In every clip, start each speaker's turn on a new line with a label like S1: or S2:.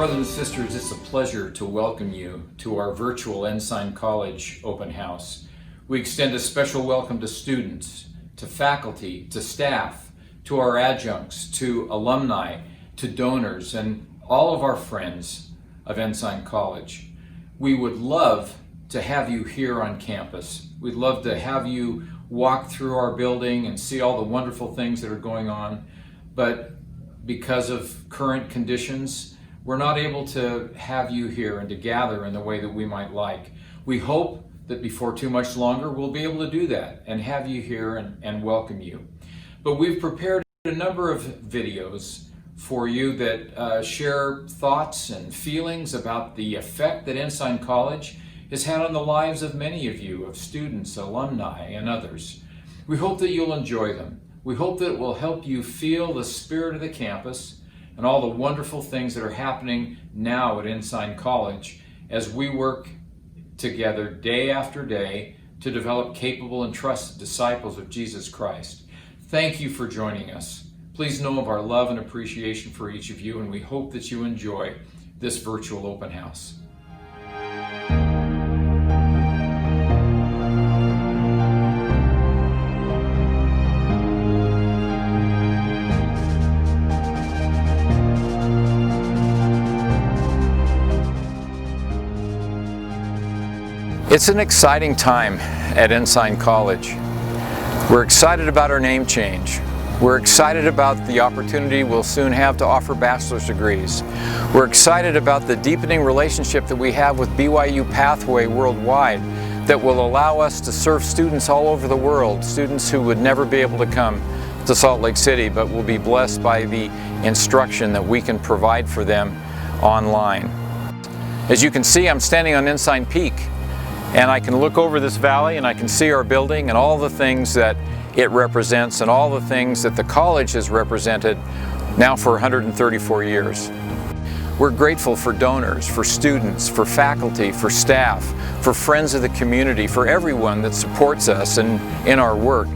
S1: Brothers and sisters, it's a pleasure to welcome you to our virtual Ensign College open house. We extend a special welcome to students, to faculty, to staff, to our adjuncts, to alumni, to donors, and all of our friends of Ensign College. We would love to have you here on campus. We'd love to have you walk through our building and see all the wonderful things that are going on, but because of current conditions, we're not able to have you here and to gather in the way that we might like. We hope that before too much longer we'll be able to do that and have you here and welcome you. But we've prepared a number of videos for you that share thoughts and feelings about the effect that Ensign College has had on the lives of many of you, of students, alumni, and others. We hope that you'll enjoy them. We hope that it will help you feel the spirit of the campus and all the wonderful things that are happening now at Ensign College as we work together day after day to develop capable and trusted disciples of Jesus Christ. Thank you for joining us. Please know of our love and appreciation for each of you, and we hope that you enjoy this virtual open house. It's an exciting time at Ensign College. We're excited about our name change. We're excited about the opportunity we'll soon have to offer bachelor's degrees. We're excited about the deepening relationship that we have with BYU Pathway worldwide that will allow us to serve students all over the world, students who would never be able to come to Salt Lake City but will be blessed by the instruction that we can provide for them online. As you can see, I'm standing on Ensign Peak, and I can look over this valley and I can see our building and all the things that it represents and all the things that the college has represented now for 134 years. We're grateful for donors, for students, for faculty, for staff, for friends of the community, for everyone that supports us in our work.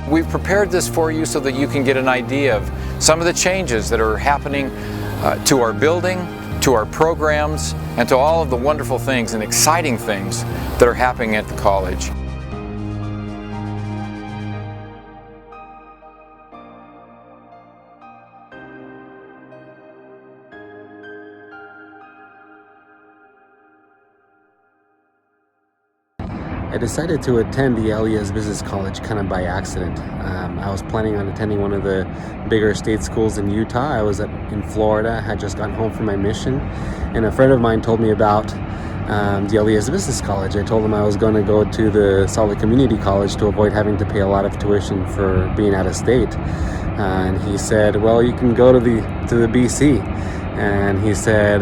S1: We've prepared this for you so that you can get an idea of some of the changes that are happening to our building, to our programs, and to all of the wonderful things and exciting things that are happening at the college.
S2: I decided to attend the LDS Business College kind of by accident. I was planning on attending one of the bigger state schools in Utah. I was in Florida, had just gotten home from my mission, and a friend of mine told me about the LDS Business College. I told him I was going to go to the Salt Lake Community College to avoid having to pay a lot of tuition for being out of state. And he said, well, you can go to the BC. And he said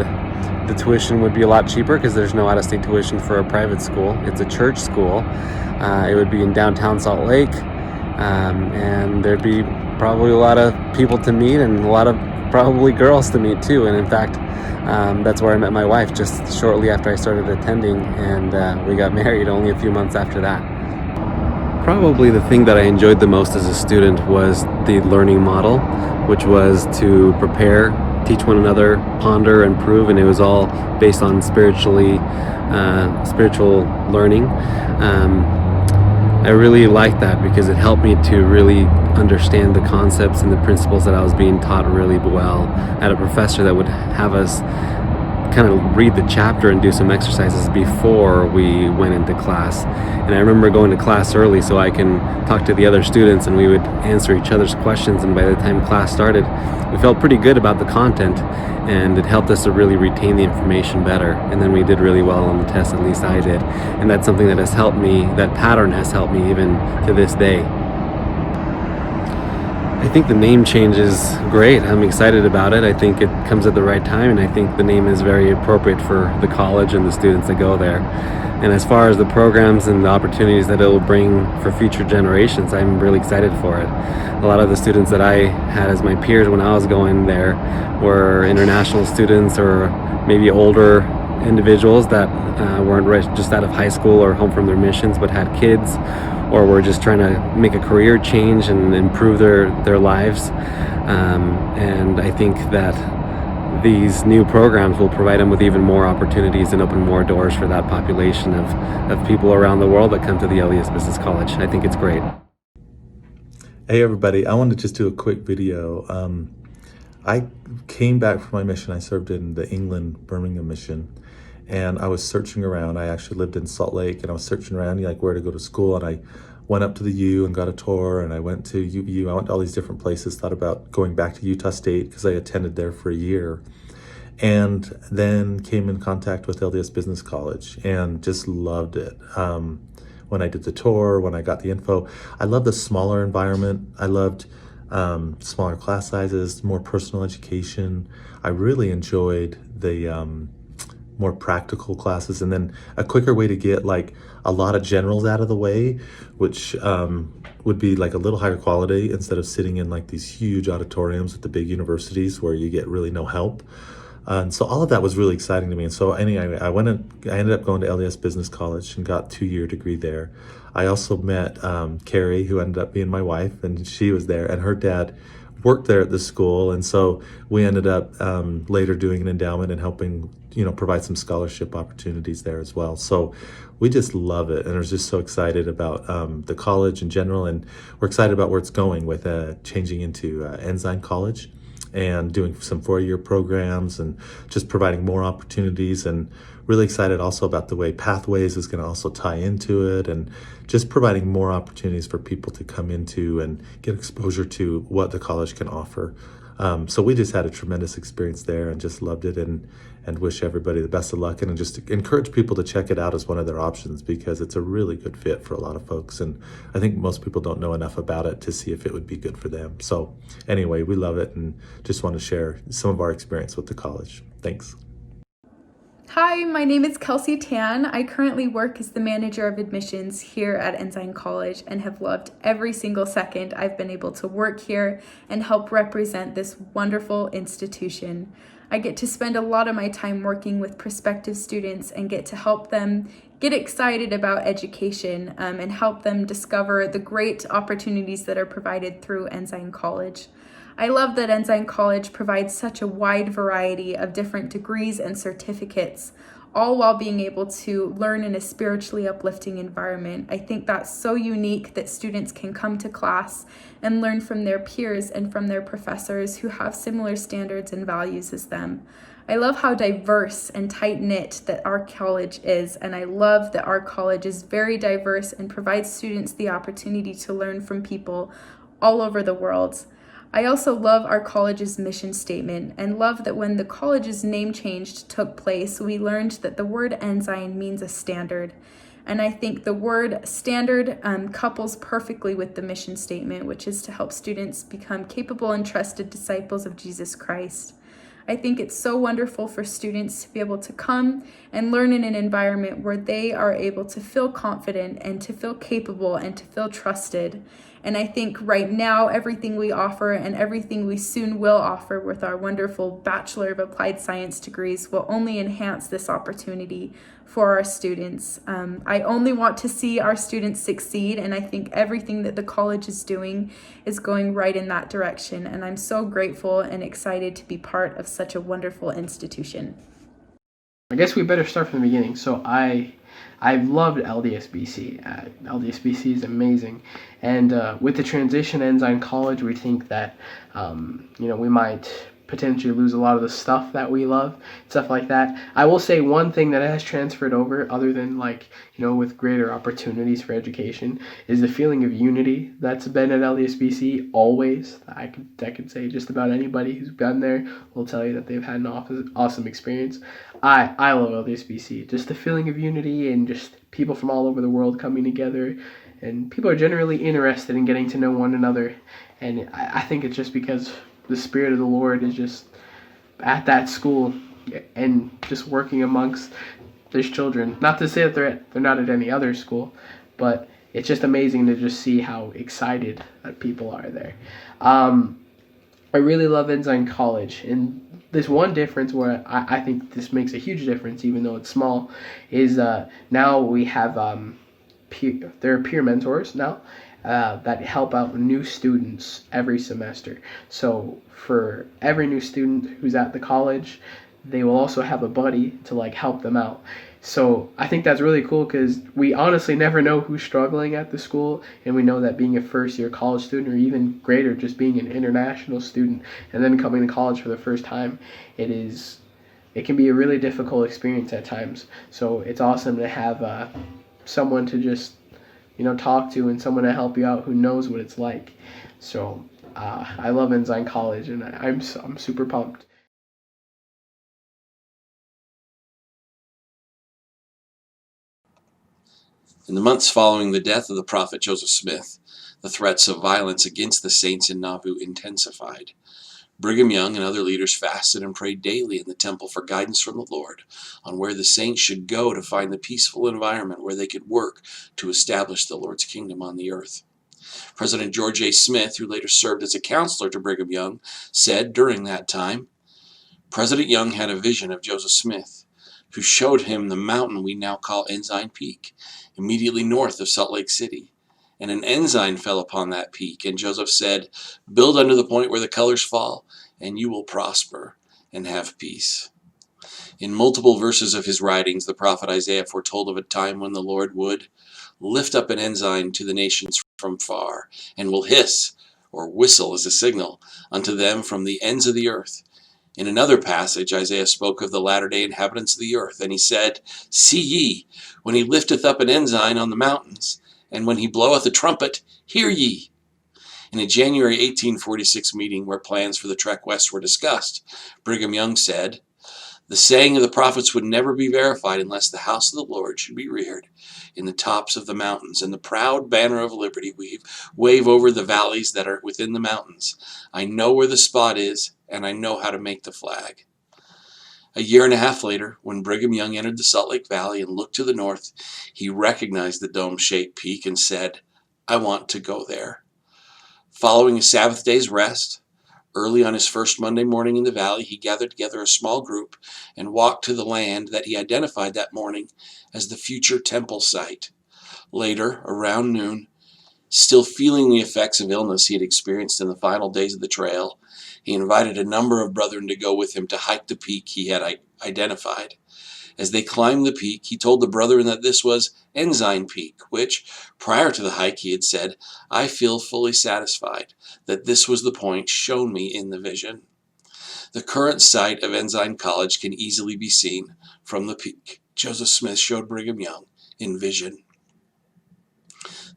S2: the tuition would be a lot cheaper because there's no out-of-state tuition for a private school. It's a church school. It would be in downtown Salt Lake. And there'd be probably a lot of people to meet and a lot of probably girls to meet too. And in fact, that's where I met my wife just shortly after I started attending, and we got married only a few months after that. Probably the thing that I enjoyed the most as a student was the learning model, which was to prepare, teach one another, ponder, and prove, and it was all based on spiritual learning. I really liked that because it helped me to really understand the concepts and the principles that I was being taught really well. I had a professor that would have us kind of read the chapter and do some exercises before we went into class. And I remember going to class early so I can talk to the other students, and we would answer each other's questions, and by the time class started, we felt pretty good about the content, and it helped us to really retain the information better. And then we did really well on the test, at least I did. And that's something that has helped me, that pattern has helped me even to this day. I think the name change is great. I'm excited about it. I think it comes at the right time, and I think the name is very appropriate for the college and the students that go there. And as far as the programs and the opportunities that it will bring for future generations, I'm really excited for it. A lot of the students that I had as my peers when I was going there were international students or maybe older individuals that weren't just out of high school or home from their missions but had kids, or were just trying to make a career change and improve their lives. And I think that these new programs will provide them with even more opportunities and open more doors for that population of people around the world that come to the LDS Business College. I think it's great.
S3: Hey everybody, I wanted to just do a quick video. I came back from my mission. I served in the England Birmingham mission, and I was searching around. I actually lived in Salt Lake, and I was searching around like where to go to school, and I went up to the U and got a tour, and I went to UVU. I went to all these different places, thought about going back to Utah State because I attended there for a year, and then came in contact with LDS Business College and just loved it. When I did the tour, when I got the info, I loved the smaller environment. I loved smaller class sizes, more personal education. I really enjoyed the more practical classes, and then a quicker way to get like a lot of generals out of the way, which would be like a little higher quality instead of sitting in like these huge auditoriums at the big universities where you get really no help. And so all of that was really exciting to me. And so anyway, I ended up going to LDS Business College and got a 2-year degree there. I also met CARRIE, who ended up being my wife, and she was there, and her dad worked there at the school. And so we ended up later doing an endowment and helping, provide some scholarship opportunities there as well. So we just love it, and we're just so excited about the college in general, and we're excited about where it's going with changing into Ensign College and doing some 4-year programs and just providing more opportunities, and really excited also about the way Pathways is going to also tie into it, and just providing more opportunities for people to come into and get exposure to what the college can offer. So we just had a tremendous experience there and just loved it, and wish everybody the best of luck, and just encourage people to check it out as one of their options because it's a really good fit for a lot of folks, and I think most people don't know enough about it to see if it would be good for them. So anyway, we love it and just want to share some of our experience with the college. Thanks.
S4: Hi, my name is KELSEY Tan. I currently work as the manager of admissions here at Ensign College and have loved every single second I've been able to work here and help represent this wonderful institution. I get to spend a lot of my time working with prospective students and get to help them get excited about education and help them discover the great opportunities that are provided through Ensign College. I love that Ensign College provides such a wide variety of different degrees and certificates, all while being able to learn in a spiritually uplifting environment. I think that's so unique that students can come to class and learn from their peers and from their professors who have similar standards and values as them. I love how diverse and tight-knit that our college is, and I love that our college is very diverse and provides students the opportunity to learn from people all over the world. I also love our college's mission statement and love that when the college's name change took place, we learned that the word ensign means a standard. And I think the word standard couples perfectly with the mission statement, which is to help students become capable and trusted disciples of Jesus Christ. I think it's so wonderful for students to be able to come and learn in an environment where they are able to feel confident and to feel capable and to feel trusted. And I think right now, everything we offer and everything we soon will offer with our wonderful Bachelor of Applied Science degrees will only enhance this opportunity for our students. I only want to see our students succeed, and I think everything that the college is doing is going right in that direction. And I'm so grateful and excited to be part of such a wonderful institution.
S5: I guess we better start from the beginning. So I've loved LDSBC. LDSBC is amazing, and with the transition to Ensign College, we think that we might potentially lose a lot of the stuff that we love, stuff like that. I will say one thing that has transferred over, other than with greater opportunities for education, is the feeling of unity that's been at LDSBC always. I could say just about anybody who's been there will tell you that they've had an awesome experience. I love LDSBC. Just the feeling of unity and just people from all over the world coming together, and people are generally interested in getting to know one another. And I think it's just because the Spirit of the Lord is just at that school and just working amongst these children. Not to say that they're not at any other school, but it's just amazing to just see how excited that people are there. I really love Ensign College, and there's one difference where I think this makes a huge difference, even though it's small, is now we have there are peer mentors now that help out new students every semester. So for every new student who's at the college, they will also have a buddy to help them out. So I think that's really cool, because we honestly never know who's struggling at the school, and we know that being a first-year college student, or even greater, just being an international student and then coming to college for the first time, it can be a really difficult experience at times. So it's awesome to have someone to just talk to, and someone to help you out who knows what it's like. So I love Ensign College, and I'm super pumped.
S6: In the months following the death of the prophet Joseph Smith, the threats of violence against the saints in Nauvoo intensified. Brigham Young and other leaders fasted and prayed daily in the temple for guidance from the Lord on where the saints should go to find the peaceful environment where they could work to establish the Lord's kingdom on the earth. President George A. Smith, who later served as a counselor to Brigham Young, said during that time, President Young had a vision of Joseph Smith, who showed him the mountain we now call Ensign Peak, immediately north of Salt Lake City. And an ensign fell upon that peak, and Joseph said, build under the point where the colors fall, and you will prosper and have peace. In multiple verses of his writings, the prophet Isaiah foretold of a time when the Lord would lift up an ensign to the nations from far, and will hiss or whistle as a signal unto them from the ends of the earth. In another passage, Isaiah spoke of the latter-day inhabitants of the earth, and he said, see ye, when he lifteth up an ensign on the mountains, and when he bloweth a trumpet, hear ye. In a January 1846 meeting where plans for the trek west were discussed, Brigham Young said, the saying of the prophets would never be verified unless the house of the Lord should be reared in the tops of the mountains, and the proud banner of liberty wave over the valleys that are within the mountains. I know where the spot is, and I know how to make the flag. A year and a half later, when Brigham Young entered the Salt Lake Valley and looked to the north, he recognized the dome-shaped peak and said, I want to go there. Following a Sabbath day's rest, early on his first Monday morning in the valley, he gathered together a small group and walked to the land that he identified that morning as the future temple site. Later, around noon, still feeling the effects of illness he had experienced in the final days of the trail, he invited a number of brethren to go with him to hike the peak he had identified. As they climbed the peak, he told the brethren that this was Ensign Peak, which, prior to the hike, he had said, I feel fully satisfied that this was the point shown me in the vision. The current site of Ensign College can easily be seen from the peak Joseph Smith showed Brigham Young in vision.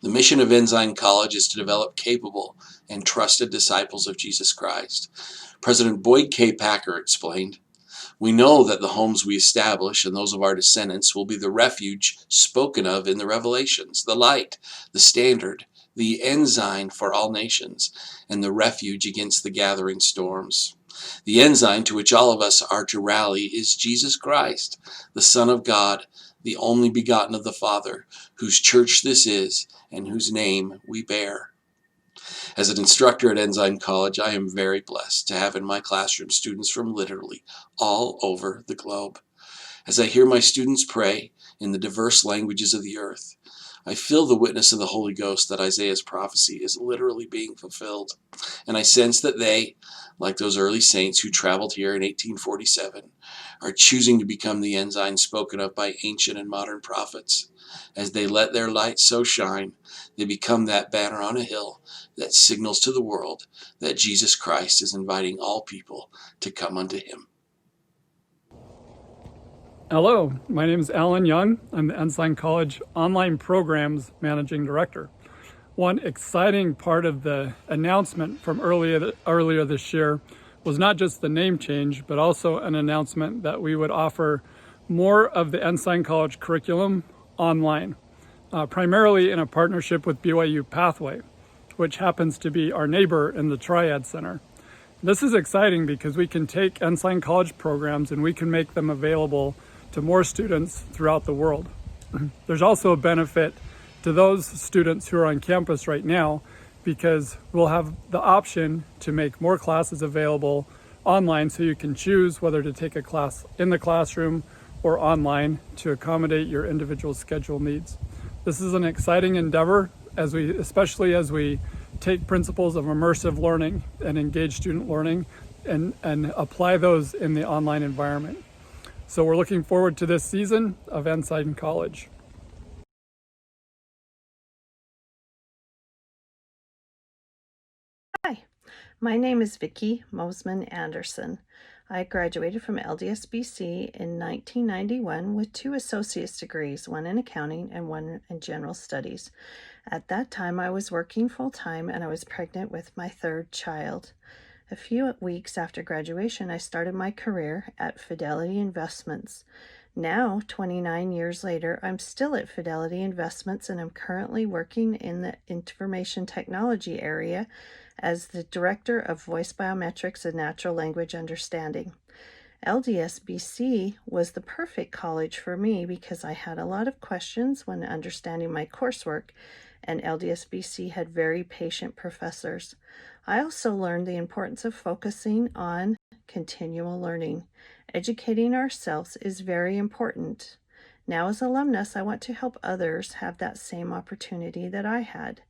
S6: The mission of Ensign College is to develop capable and trusted disciples of Jesus Christ. President Boyd K. Packer explained, "We know that the homes we establish and those of our descendants will be the refuge spoken of in the Revelations, the light, the standard, the ensign for all nations, and the refuge against the gathering storms. The ensign to which all of us are to rally is Jesus Christ, the Son of God, the only begotten of the Father, whose church this is and whose name we bear." As an instructor at Ensign College, I am very blessed to have in my classroom students from literally all over the globe. As I hear my students pray in the diverse languages of the earth, I feel the witness of the Holy Ghost that Isaiah's prophecy is literally being fulfilled. And I sense that they, like those early saints who traveled here in 1847, are choosing to become the ensign spoken of by ancient and modern prophets. As they let their light so shine, they become that banner on a hill that signals to the world that Jesus Christ is inviting all people to come unto him.
S7: Hello, my name is Alan Young. I'm the Ensign College Online Programs Managing Director. One exciting part of the announcement from earlier this year was not just the name change, but also an announcement that we would offer more of the Ensign College curriculum online, primarily in a partnership with BYU Pathway, which happens to be our neighbor in the Triad Center. This is exciting because we can take Ensign College programs and we can make them available to more students throughout the world. There's also a benefit to those students who are on campus right now because we'll have the option to make more classes available online, so you can choose whether to take a class in the classroom or online to accommodate your individual schedule needs. This is an exciting endeavor, especially as we take principles of immersive learning and engage student learning and apply those in the online environment. So we're looking forward to this season of Ensign College.
S8: Hi, my name is Vickie Mosman Anderson. I graduated from LDS BC in 1991 with 2 associate's degrees, one in accounting and one in general studies. At that time, I was working full-time and I was pregnant with my 3rd child. A few weeks after graduation, I started my career at Fidelity Investments. Now, 29 years later, I'm still at Fidelity Investments and I'm currently working in the information technology area as the Director of Voice Biometrics and Natural Language Understanding. LDS BC was the perfect college for me because I had a lot of questions when understanding my coursework, and LDS BC had very patient professors. I also learned the importance of focusing on continual learning. Educating ourselves is very important. Now, as alumnus, I want to help others have that same opportunity that I had.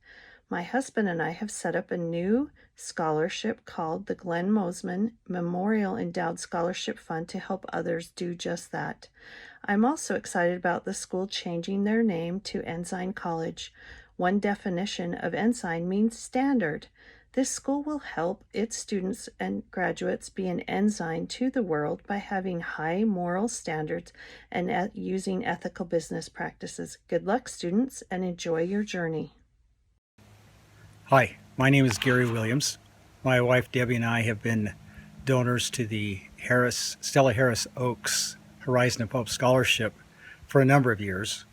S8: My husband and I have set up a new scholarship called the Glenn Mosman Memorial Endowed Scholarship Fund to help others do just that. I'm also excited about the school changing their name to Ensign College. One definition of ensign means standard. This school will help its students and graduates be an ensign to the world by having high moral standards and using ethical business practices. Good luck, students, and enjoy your journey.
S9: Hi, my name is Gary Williams. My wife Debbie and I have been donors to the Stella Harris Oaks Horizon of Hope Scholarship for a number of years.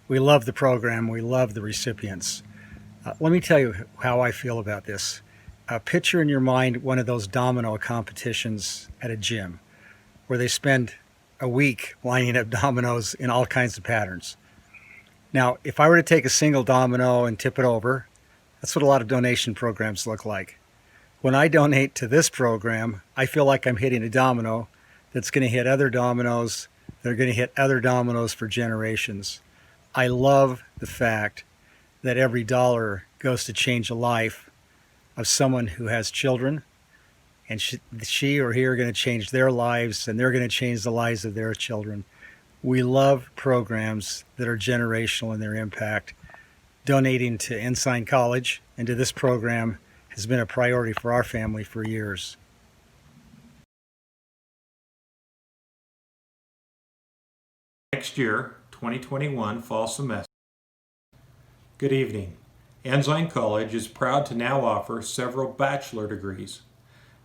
S9: We love the program. We love the recipients. Let me tell you how I feel about this. Picture in your mind one of those domino competitions at a gym where they spend a week lining up dominoes in all kinds of patterns. Now, if I were to take a single domino and tip it over, that's what a lot of donation programs look like. When I donate to this program, I feel like I'm hitting a domino that's going to hit other dominoes that are going to hit other dominoes for generations. I love the fact that every dollar goes to change a life of someone who has children, and she or he are going to change their lives, and they're going to change the lives of their children. We love programs that are generational in their impact. Donating to Ensign College and to this program has been a priority for our family for years.
S10: Next year, 2021 fall semester. Good evening. Ensign College is proud to now offer several bachelor degrees.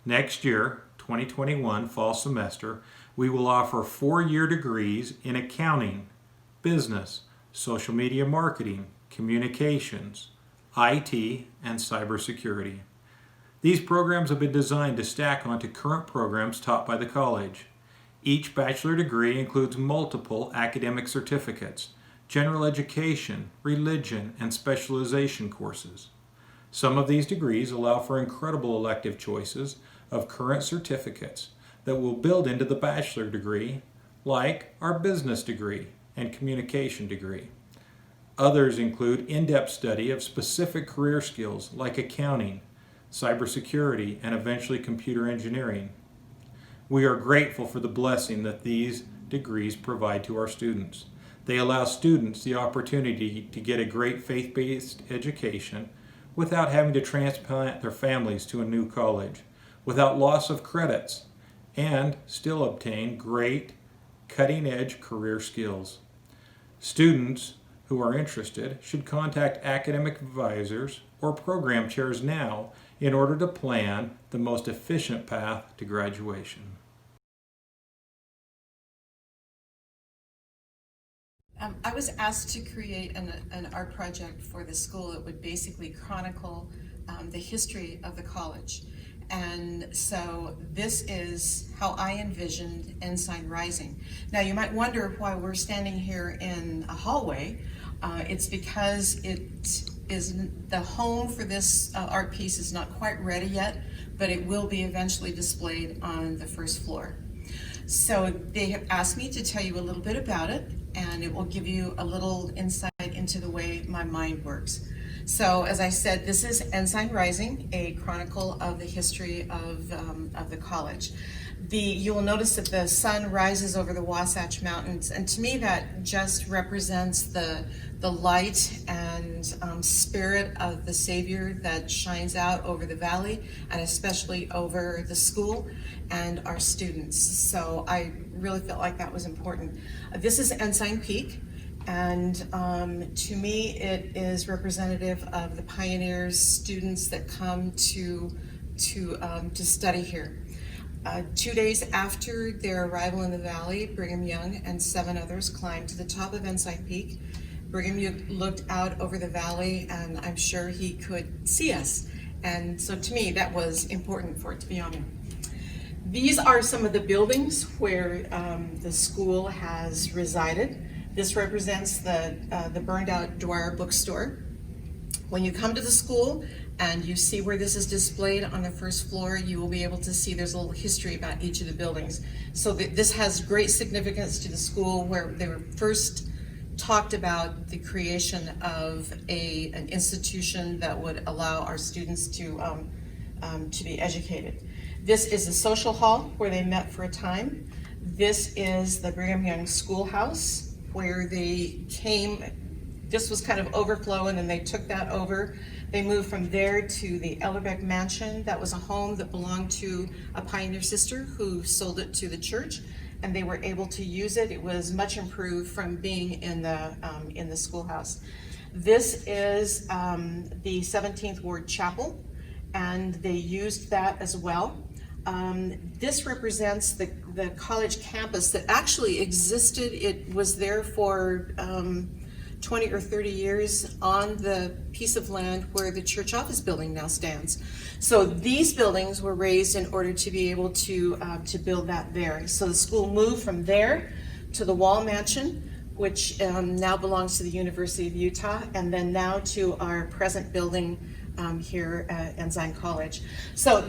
S10: Next year, 2021 fall semester, we will offer 4-year degrees in accounting, business, social media marketing, communications, IT, and cybersecurity. These programs have been designed to stack onto current programs taught by the college. Each bachelor degree includes multiple academic certificates, general education, religion, and specialization courses. Some of these degrees allow for incredible elective choices of current certificates that will build into the bachelor degree, like our business degree and communication degree. Others include in-depth study of specific career skills like accounting, cybersecurity, and eventually computer engineering. We are grateful for the blessing that these degrees provide to our students. They allow students the opportunity to get a great faith-based education without having to transplant their families to a new college, without loss of credits, and still obtain great cutting-edge career skills. Students who are interested should contact academic advisors or program chairs now in order to plan the most efficient path to graduation.
S11: I was asked to create an art project for the school that would basically chronicle the history of the college. And so this is how I envisioned Ensign Rising. Now you might wonder why we're standing here in a hallway. It's because it is the home for this art piece is not quite ready yet, but it will be eventually displayed on the first floor. So they have asked me to tell you a little bit about it, and it will give you a little insight into the way my mind works. So as I said, this is Ensign Rising, a chronicle of the history of the college. You will notice that the sun rises over the Wasatch Mountains, and to me that just represents the light and spirit of the Savior that shines out over the valley, and especially over the school and our students. So I really felt like that was important. This is Ensign Peak, and to me it is representative of the pioneers, students that come to study here. 2 days after their arrival in the valley, Brigham Young and 7 others climbed to the top of Ensign Peak. Brigham Young looked out over the valley, and I'm sure he could see us. And so to me, that was important for it to be on there. These are some of the buildings where the school has resided. This represents the burned out Dwyer bookstore. When you come to the school and you see where this is displayed on the first floor, you will be able to see there's a little history about each of the buildings. So this has great significance to the school, where they were first talked about the creation of an institution that would allow our students to be educated. This is the social hall where they met for a time. This is the Brigham Young Schoolhouse, where they came. This was kind of overflow, and then they took that over. They moved from there to the Ellerbeck Mansion. That was a home that belonged to a pioneer sister who sold it to the church, and they were able to use it. It was much improved from being in the schoolhouse. This is the 17th Ward Chapel, and they used that as well. This represents the college campus that actually existed. It was there for 20 or 30 years on the piece of land where the church office building now stands. So these buildings were raised in order to be able to build that there. So the school moved from there to the Wall Mansion, which now belongs to the University of Utah, and then now to our present building here at Ensign College. So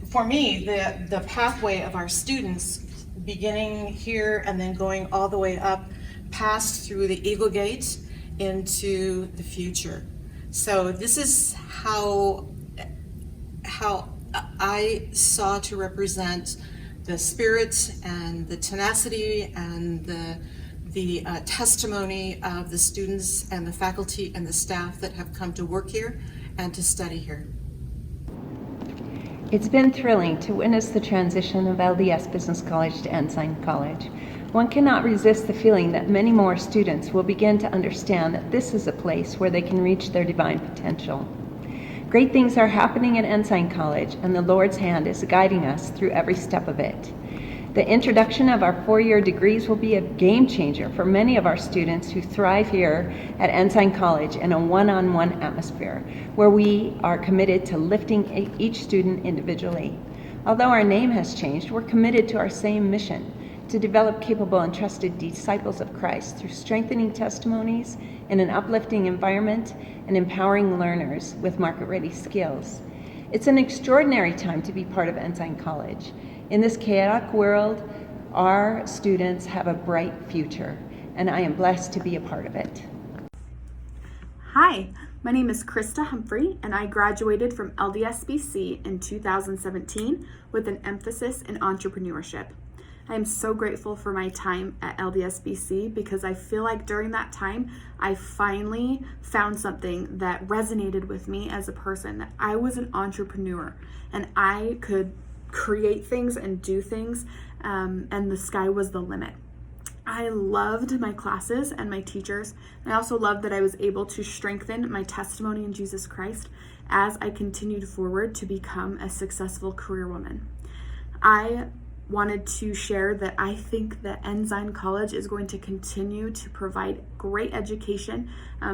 S11: for me, the pathway of our students, beginning here and then going all the way up, passed through the Eagle Gate into the future. So this is how I saw to represent the spirit and the tenacity and the testimony of the students and the faculty and the staff that have come to work here and to study here.
S12: It's been thrilling to witness the transition of LDS Business College to Ensign College. One cannot resist the feeling that many more students will begin to understand that this is a place where they can reach their divine potential. Great things are happening at Ensign College, and the Lord's hand is guiding us through every step of it. The introduction of our 4-year degrees will be a game changer for many of our students who thrive here at Ensign College in a one-on-one atmosphere, where we are committed to lifting each student individually. Although our name has changed, we're committed to our same mission, to develop capable and trusted disciples of Christ through strengthening testimonies in an uplifting environment and empowering learners with market-ready skills. It's an extraordinary time to be part of Ensign College. In this chaotic world, our students have a bright future, and I am blessed to be a part of it.
S4: Hi, my name is KRISTA Humphrey, and I graduated from LDS BC in 2017 with an emphasis in entrepreneurship. I am so grateful for my time at LDS BC because I feel like during that time, I finally found something that resonated with me as a person, that I was an entrepreneur and I could create things and do things, and the sky was the limit. I loved my classes and my teachers. I also loved that I was able to strengthen my testimony in Jesus Christ as I continued forward to become a successful career woman. I wanted to share that I think that Ensign College is going to continue to provide great education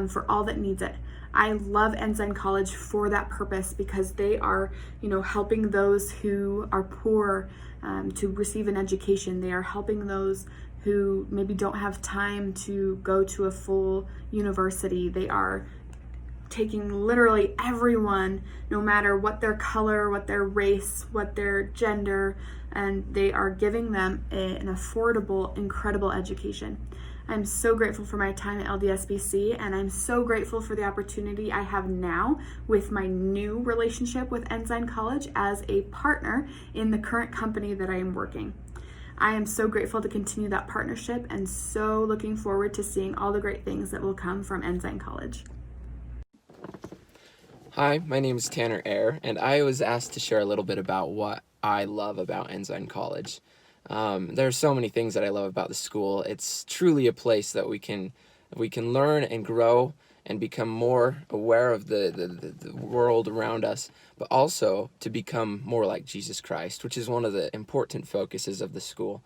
S4: for all that needs it. I love Ensign College for that purpose because they are, helping those who are poor to receive an education. They are helping those who maybe don't have time to go to a full university. They are taking literally everyone, no matter what their color, what their race, what their gender, and they are giving them an affordable, incredible education. I'm so grateful for my time at LDS BC, and I'm so grateful for the opportunity I have now with my new relationship with Ensign College as a partner in the current company that I am working. I am so grateful to continue that partnership and so looking forward to seeing all the great things that will come from Ensign College.
S13: Hi, my name is Tanner Ayre, and I was asked to share a little bit about what I love about Ensign College. There are so many things that I love about the school. It's truly a place that we can learn and grow and become more aware of the world around us, but also to become more like Jesus Christ, which is one of the important focuses of the school.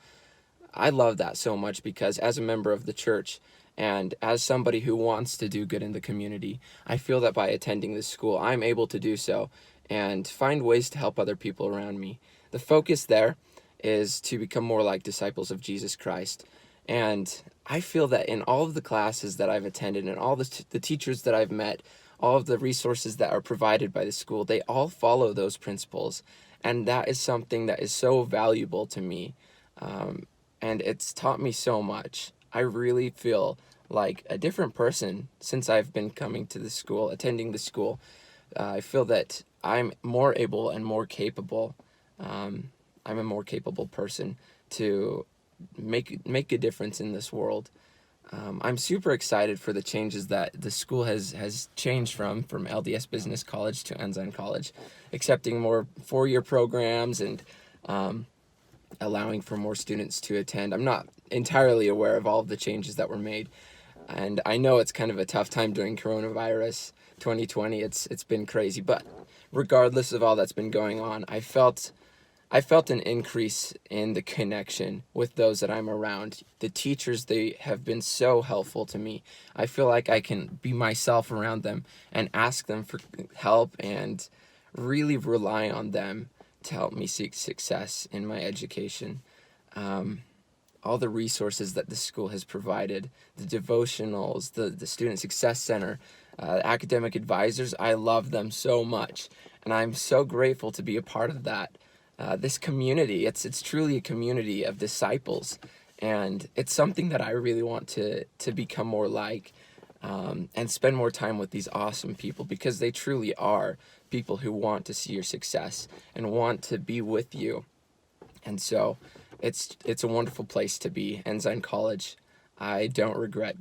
S13: I love that so much because as a member of the church and as somebody who wants to do good in the community, I feel that by attending this school, I'm able to do so and find ways to help other people around me. The focus there is to become more like disciples of Jesus Christ. And I feel that in all of the classes that I've attended and all the teachers that I've met, all of the resources that are provided by the school, they all follow those principles. And that is something that is so valuable to me. And it's taught me so much. I really feel like a different person since I've been coming to the school, attending the school. I feel that I'm more able and more capable. I'm a more capable person to make a difference in this world. I'm super excited for the changes that the school has changed from LDS Business College to Ensign College, accepting more 4-year programs and allowing for more students to attend. I'm not entirely aware of all of the changes that were made, and I know it's kind of a tough time during coronavirus 2020. It's been crazy, but regardless of all that's been going on, I felt an increase in the connection with those that I'm around. The teachers, they have been so helpful to me. I feel like I can be myself around them and ask them for help and really rely on them to help me seek success in my education. All the resources that the school has provided, the devotionals, the Student Success Center, academic advisors, I love them so much. And I'm so grateful to be a part of that. This community, it's truly a community of disciples, and it's something that I really want to become more like, and spend more time with these awesome people, because they truly are people who want to see your success and want to be with you. And so it's a wonderful place to be. Ensign College, I don't regret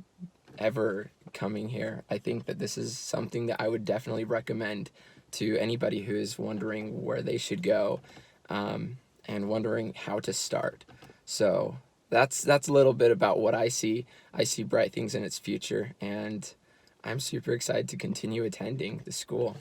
S13: ever coming here. I think that this is something that I would definitely recommend to anybody who is wondering where they should go, and wondering how to start. So that's a little bit about what I see. I see bright things in its future, and I'm super excited to continue attending the school.